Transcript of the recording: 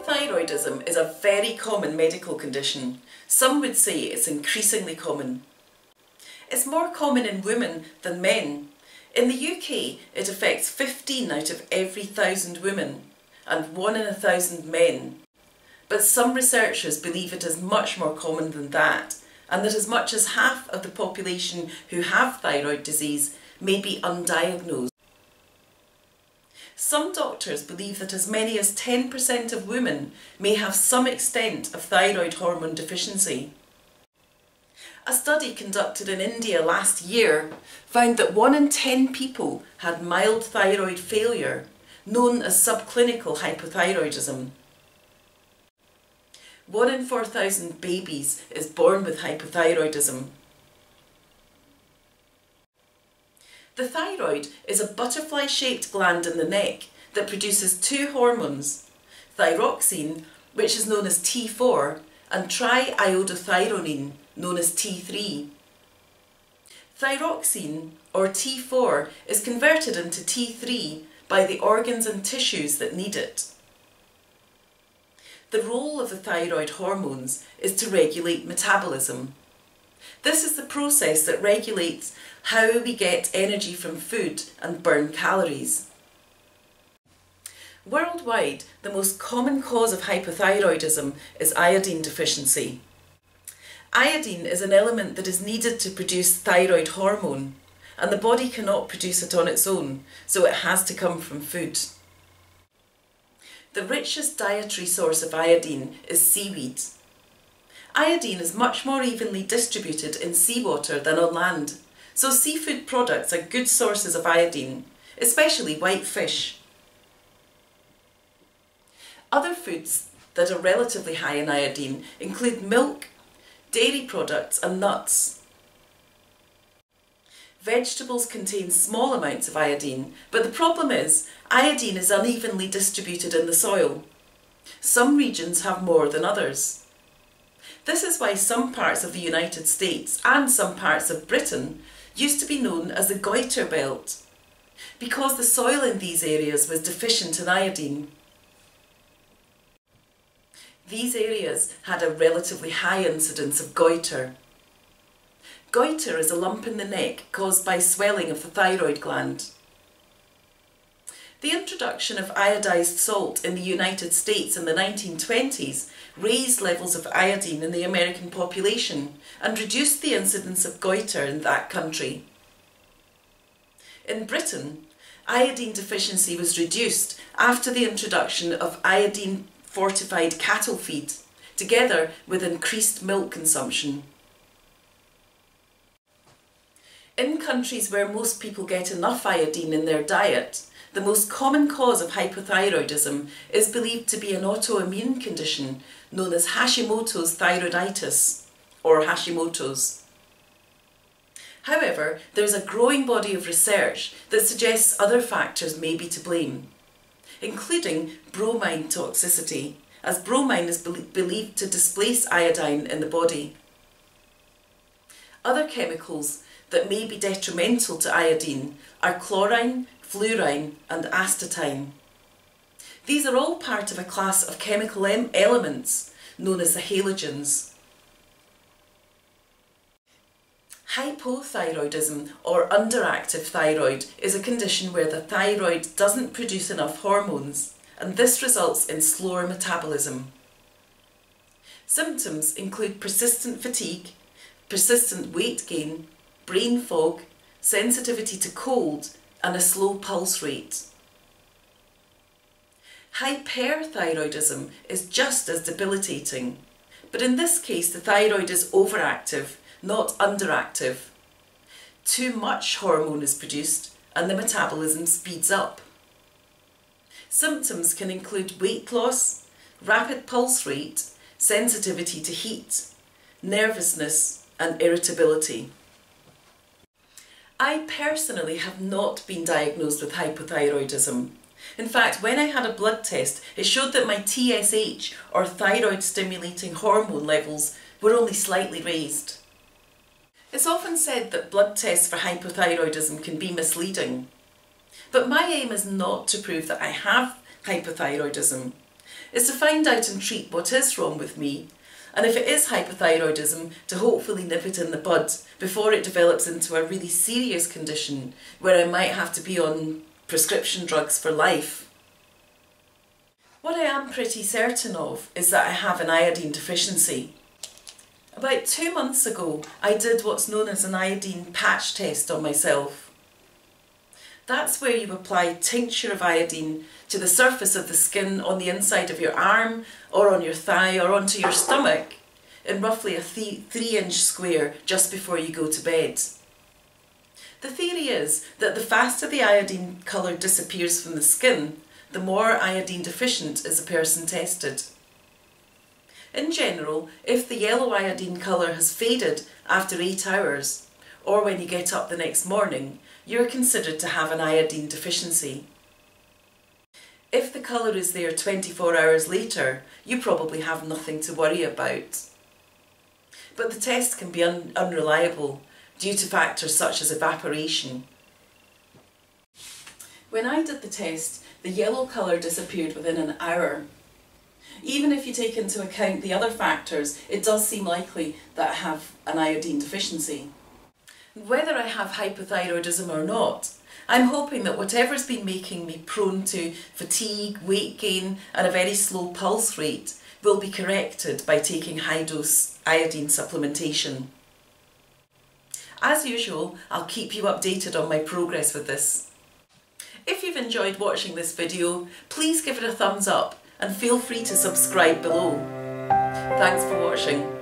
Hyperthyroidism is a very common medical condition. Some would say it's increasingly common. It's more common in women than men. In the UK, it affects 15 out of every 1,000 women and 1 in 1,000 men. But some researchers believe it is much more common than that, and that as much as half of the population who have thyroid disease may be undiagnosed. Some doctors believe that as many as 10% of women may have some extent of thyroid hormone deficiency. A study conducted in India last year found that 1 in 10 people had mild thyroid failure, known as subclinical hypothyroidism. 1 in 4,000 babies is born with hypothyroidism. The thyroid is a butterfly-shaped gland in the neck that produces 2 hormones, thyroxine, which is known as T4, and triiodothyronine, known as T3. Thyroxine, or T4, is converted into T3 by the organs and tissues that need it. The role of the thyroid hormones is to regulate metabolism. This is the process that regulates how we get energy from food and burn calories. Worldwide, the most common cause of hypothyroidism is iodine deficiency. Iodine is an element that is needed to produce thyroid hormone, and the body cannot produce it on its own, so it has to come from food. The richest dietary source of iodine is seaweed. Iodine is much more evenly distributed in seawater than on land, so seafood products are good sources of iodine, especially white fish. Other foods that are relatively high in iodine include milk, dairy products and nuts. Vegetables contain small amounts of iodine, but the problem is iodine is unevenly distributed in the soil. Some regions have more than others. This is why some parts of the United States and some parts of Britain used to be known as the goiter belt, because the soil in these areas was deficient in iodine. These areas had a relatively high incidence of goiter. Goiter is a lump in the neck caused by swelling of the thyroid gland. The introduction of iodized salt in the United States in the 1920s raised levels of iodine in the American population and reduced the incidence of goiter in that country. In Britain, iodine deficiency was reduced after the introduction of iodine-fortified cattle feed, together with increased milk consumption. In countries where most people get enough iodine in their diet, the most common cause of hypothyroidism is believed to be an autoimmune condition known as Hashimoto's thyroiditis, or Hashimoto's. However, there is a growing body of research that suggests other factors may be to blame, including bromine toxicity, as bromine is believed to displace iodine in the body. Other chemicals that may be detrimental to iodine are chlorine, fluorine and astatine. These are all part of a class of chemical elements known as the halogens. Hypothyroidism, or underactive thyroid, is a condition where the thyroid doesn't produce enough hormones, and this results in slower metabolism. Symptoms include persistent fatigue, persistent weight gain, brain fog, sensitivity to cold, and a slow pulse rate. Hyperthyroidism is just as debilitating, but in this case the thyroid is overactive, not underactive. Too much hormone is produced and the metabolism speeds up. Symptoms can include weight loss, rapid pulse rate, sensitivity to heat, nervousness and irritability. I personally have not been diagnosed with hypothyroidism. In fact, when I had a blood test, it showed that my TSH, or thyroid stimulating hormone levels, were only slightly raised. It's often said that blood tests for hypothyroidism can be misleading, but my aim is not to prove that I have hypothyroidism. is to find out and treat what is wrong with me, and if it is hypothyroidism, to hopefully nip it in the bud before it develops into a really serious condition where I might have to be on prescription drugs for life. What I am pretty certain of is that I have an iodine deficiency. About 2 months ago, I did what's known as an iodine patch test on myself. That's where you apply tincture of iodine to the surface of the skin on the inside of your arm or on your thigh or onto your stomach in roughly a 3-inch square just before you go to bed. The theory is that the faster the iodine colour disappears from the skin, the more iodine deficient is the person tested. In general, if the yellow iodine colour has faded after 8 hours, or when you get up the next morning, you're considered to have an iodine deficiency. If the colour is there 24 hours later, you probably have nothing to worry about. But the test can be unreliable due to factors such as evaporation. When I did the test, the yellow colour disappeared within an hour. Even if you take into account the other factors, it does seem likely that I have an iodine deficiency. Whether I have hypothyroidism or not, I'm hoping that whatever's been making me prone to fatigue, weight gain and a very slow pulse rate will be corrected by taking high-dose iodine supplementation. As usual, I'll keep you updated on my progress with this. If you've enjoyed watching this video, please give it a thumbs up and feel free to subscribe below. Thanks for watching.